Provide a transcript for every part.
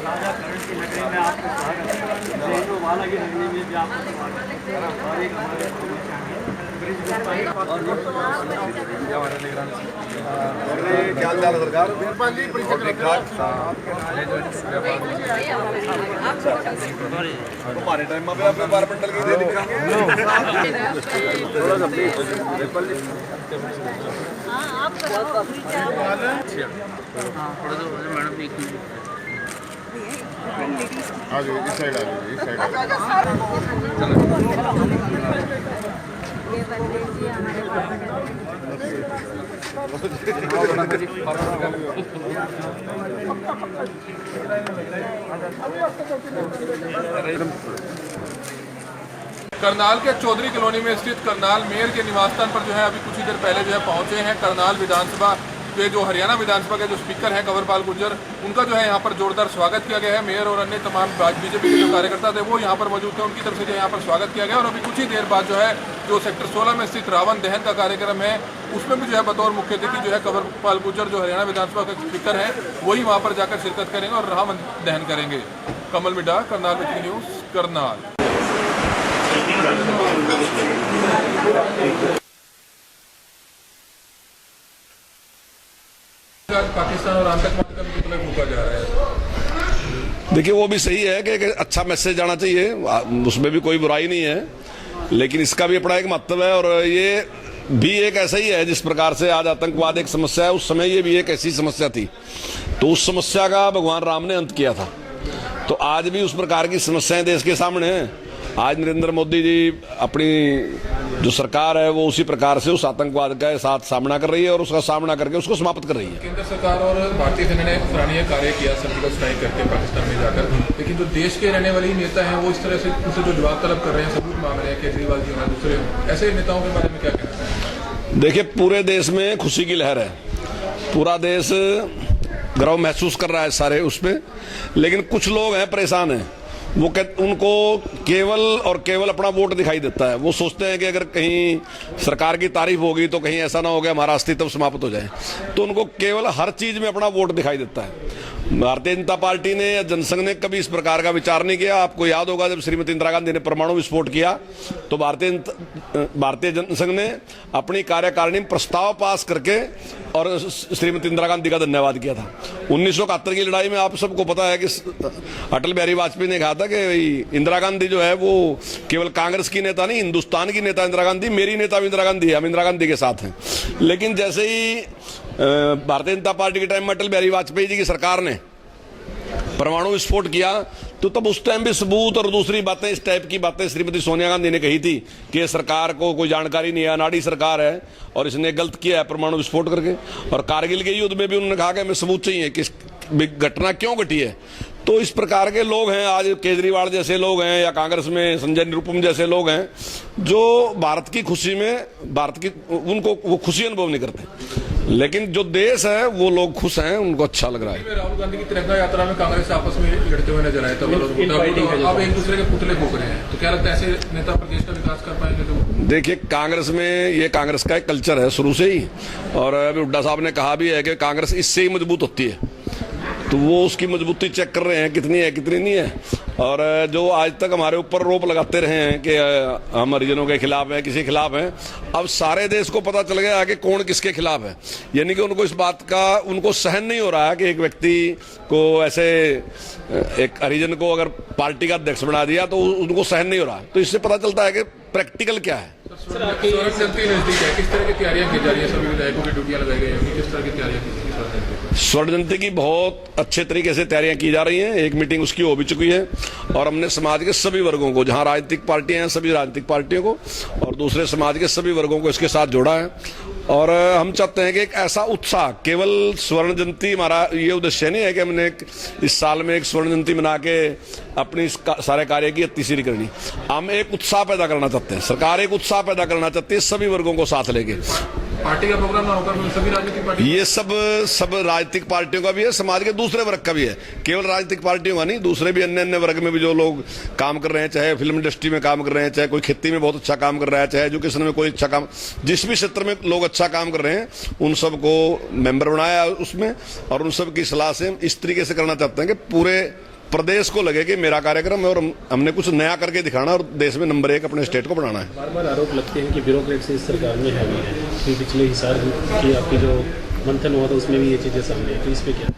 ताज़ा करंट की नगरी में आपको स्वागत है। जैनों वाला की नगरी में भी आपको स्वागत है। और एक हमारे क्या हाल है सरकार? तुम्हारे टाइम में आपने 12 बंडल की दे दिखा थोड़ा सा प्लीज मैडम आ जाइए इस साइड आ जाइए इस साइड करनाल के चौधरी कॉलोनी में स्थित करनाल मेयर के निवास स्थान पर जो है अभी कुछ ही देर पहले जो है पहुंचे हैं करनाल विधानसभा के जो हरियाणा विधानसभा के जो स्पीकर हैं कंवरपाल गुर्जर, उनका जो है यहाँ पर जोरदार स्वागत किया गया है। मेयर और अन्य तमाम बीजेपी के जो कार्यकर्ता थे वो यहाँ पर मौजूद थे, उनकी तरफ से जो यहाँ पर स्वागत किया गया। और अभी कुछ ही देर बाद जो है जो सेक्टर 16 में स्थित रावण दहन का कार्यक्रम है उसमें भी जो है बतौर मुख्य अतिथि जो है कंवरपाल गुर्जर जो हरियाणा विधानसभा के स्पीकर हैं वही वहाँ पर जाकर शिरकत करेंगे और रावण दहन करेंगे। कमल मिडा, करनाल में न्यूज़, करनाल। पाकिस्तान और आतंकवाद का पुतला फूंका जा रहा है। देखिए वो भी सही है कि अच्छा मैसेज जाना चाहिए, उसमें भी कोई बुराई नहीं है, लेकिन इसका भी अपना एक महत्व है। और ये भी एक ऐसा ही है जिस प्रकार से आज आतंकवाद एक समस्या है, उस समय ये भी एक ऐसी समस्या थी, तो उस समस्या का भगवान राम ने अंत किया था। तो आज भी उस प्रकार की समस्याएं देश के सामने हैं। आज नरेंद्र मोदी जी अपनी जो सरकार है वो उसी प्रकार से उस आतंकवाद के साथ सामना कर रही है और उसका सामना करके उसको समाप्त कर रही है। केंद्र सरकार और भारतीय सेना ने सराहनीय कार्य किया सर्जिकल स्ट्राइक करके पाकिस्तान में जाकर, लेकिन जो देश के रहने वाले नेता हैं वो इस तरह से उनसे जो जवाब तलब कर रहे हैं, सबूत मांग रहे हैं, केजरीवाल जी और दूसरे, ऐसे नेताओं के बारे में क्या कहना है? देखिए पूरे देश में खुशी की लहर है, पूरा देश गर्व महसूस कर रहा है सारे उसमें, लेकिन कुछ लोग हैं परेशान हैं। वो उनको केवल और केवल अपना वोट दिखाई देता है। वो सोचते हैं कि अगर कहीं सरकार की तारीफ होगी तो कहीं ऐसा ना हो गया हमारा अस्तित्व समाप्त हो जाए, तो उनको केवल हर चीज में अपना वोट दिखाई देता है। भारतीय जनता पार्टी ने या जनसंघ ने कभी इस प्रकार का विचार नहीं किया। आपको याद होगा जब श्रीमती इंदिरा गांधी ने परमाणु विस्फोट किया तो भारतीय जनसंघ ने अपनी कार्यकारिणी में प्रस्ताव पास करके और श्रीमती इंदिरा गांधी का धन्यवाद किया था। 1971 की लड़ाई में आप सबको पता है कि अटल बिहारी वाजपेयी ने कहा था कि इंदिरा गांधी जो है वो केवल कांग्रेस की नेता नहीं, हिंदुस्तान की नेता इंदिरा गांधी, मेरी नेता भी इंदिरा गांधी है, हम इंदिरा गांधी के साथ हैं। लेकिन जैसे ही भारतीय जनता पार्टी के टाइम में अटल बिहारी वाजपेयी जी की सरकार ने परमाणु विस्फोट किया तो तब उस टाइम भी सबूत और दूसरी बातें, इस टाइप की बातें श्रीमती सोनिया गांधी ने कही थी कि सरकार को कोई जानकारी नहीं है, अनाड़ी सरकार है और इसने गलत किया है परमाणु विस्फोट करके। और कारगिल के युद्ध में भी उन्होंने कहा कि हमें सबूत चाहिए कि घटना क्यों घटी है। तो इस प्रकार के लोग हैं, आज केजरीवाल जैसे लोग हैं या कांग्रेस में संजय निरुपम जैसे लोग हैं जो भारत की खुशी में उनको वो खुशी अनुभव नहीं करते, लेकिन जो देश है वो लोग खुश हैं, उनको अच्छा लग रहा है। राहुल गांधी की तिरंगा यात्रा में कांग्रेस आपस में लड़ते हुए नजर आए, तो अब एक दूसरे के पुतले फूंक रहे हैं, तो क्या लगता है ऐसे नेता प्रदेश का विकास कर पाएंगे? तो देखिए कांग्रेस में ये कांग्रेस का एक कल्चर है शुरू से ही, और अभी हुड्डा साहब ने कहा भी है कि कांग्रेस इससे ही मजबूत होती है, तो वो उसकी मजबूती चेक कर रहे हैं कितनी है कितनी नहीं है। और जो आज तक हमारे ऊपर रोप लगाते रहे हैं कि हम हरिजनों के खिलाफ हैं, किसी खिलाफ हैं, अब सारे देश को पता चल गया कि कौन किसके खिलाफ है। यानी कि उनको इस बात का उनको सहन नहीं हो रहा है कि एक व्यक्ति को ऐसे एक हरिजन को अगर पार्टी का अध्यक्ष बना दिया तो उनको सहन नहीं हो रहा। तो इससे पता चलता है कि प्रैक्टिकल क्या है। स्वर्ण जयंती नजदीक है, किस तरह की तैयारियां की जा रही है? सभी विधायकों की ड्यूटियां लगाई गई हैं, किस तरह की तैयारियां की जा रही है? स्वर्ण जयंती की बहुत अच्छे तरीके से तैयारियां की जा रही हैं। एक मीटिंग उसकी हो भी चुकी है और हमने समाज के सभी वर्गों को, जहां राजनीतिक पार्टियां हैं सभी राजनीतिक पार्टियों को और दूसरे समाज के सभी वर्गों को इसके साथ जोड़ा है। और हम चाहते हैं कि एक ऐसा उत्साह, केवल स्वर्ण जयंती हमारा ये उद्देश्य नहीं है कि हमने इस साल में एक स्वर्ण जयंती मना के अपनी सारे कार्य की अतिश्री करनी। हम एक उत्साह पैदा करना चाहते हैं, सरकार एक उत्साह पैदा करना चाहती है सभी वर्गों को साथ लेके। पार्टी का प्रोग्राम ना होकर सभी राजनीतिक पार्टी, ये सब राजनीतिक पार्टियों का भी है, समाज के दूसरे वर्ग का भी है, केवल राजनीतिक पार्टियों का नहीं, दूसरे भी अन्य अन्य वर्ग में भी जो लोग काम कर रहे हैं, चाहे फिल्म इंडस्ट्री में काम कर रहे हैं, चाहे कोई खेती में बहुत अच्छा काम कर रहा है, चाहे एजुकेशन में कोई अच्छा काम, जिस भी क्षेत्र में लोग अच्छा काम कर रहे हैं उन सबको मेंबर बनाया उसमें और उन सब की सलाह से इस तरीके से करना चाहते हैं कि पूरे प्रदेश को लगे कि मेरा कार्यक्रम है और हमने कुछ नया करके दिखाना और देश में नंबर 1 अपने स्टेट को बनाना है। बार बार आरोप लगते हैं कि ब्यूरोक्रेसी इस सरकार में हैवी है, कि पिछले हिसार की आपकी जो मंथन हुआ था उसमें भी ये चीज़ें सामने आई, तो इस पे क्या?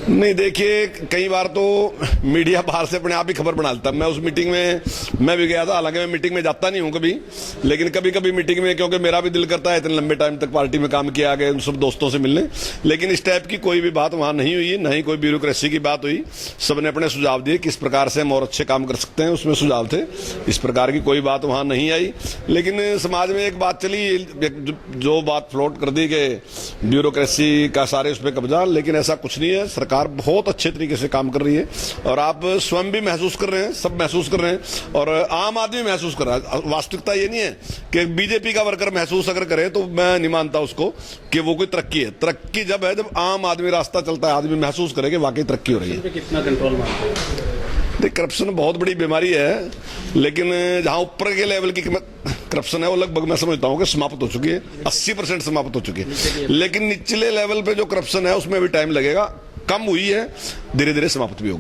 नहीं, देखिए कई बार तो मीडिया बाहर से अपने आप ही खबर बना लेता है। मैं उस मीटिंग में मैं भी गया था, हालांकि मैं मीटिंग में जाता नहीं हूं कभी, लेकिन कभी कभी मीटिंग में, क्योंकि मेरा भी दिल करता है इतने लंबे टाइम तक पार्टी में काम किया गया, उन सब दोस्तों से मिलने, लेकिन इस टाइप की कोई भी बात वहां नहीं हुई, ना ही कोई ब्यूरोक्रेसी की बात हुई। सबने अपने सुझाव दिए किस प्रकार से हम और अच्छे काम कर सकते हैं, उसमें सुझाव थे। इस प्रकार की कोई बात वहां नहीं आई। लेकिन समाज में एक बात चली, जो बात फ्लोट कर दी कि ब्यूरोक्रेसी का सारे उस पर कब्जा, लेकिन ऐसा कुछ नहीं है। सरकार बहुत अच्छे तरीके से काम कर रही है और आप स्वयं भी महसूस कर रहे हैं, सब महसूस कर रहे हैं और आम आदमी महसूस कर रहा है। वास्तविकता ये नहीं है कि बीजेपी का वर्कर महसूस अगर करे तो मैं नहीं मानता उसको कि वो कोई तरक्की है। तरक्की जब है जब आम आदमी रास्ता चलता है, आदमी महसूस करे कि वाकई तरक्की हो रही है। कितना कंट्रोल मानते हैं? देखिए, करप्शन बहुत बड़ी बीमारी है, लेकिन जहां ऊपर के लेवल की करप्शन है वो लगभग मैं समझता हूं कि समाप्त हो चुकी है, 80% समाप्त हो चुकी है। लेकिन निचले लेवल पे जो करप्शन है उसमें भी टाइम लगेगा। कम हुई है, धीरे धीरे समाप्त भी होगी।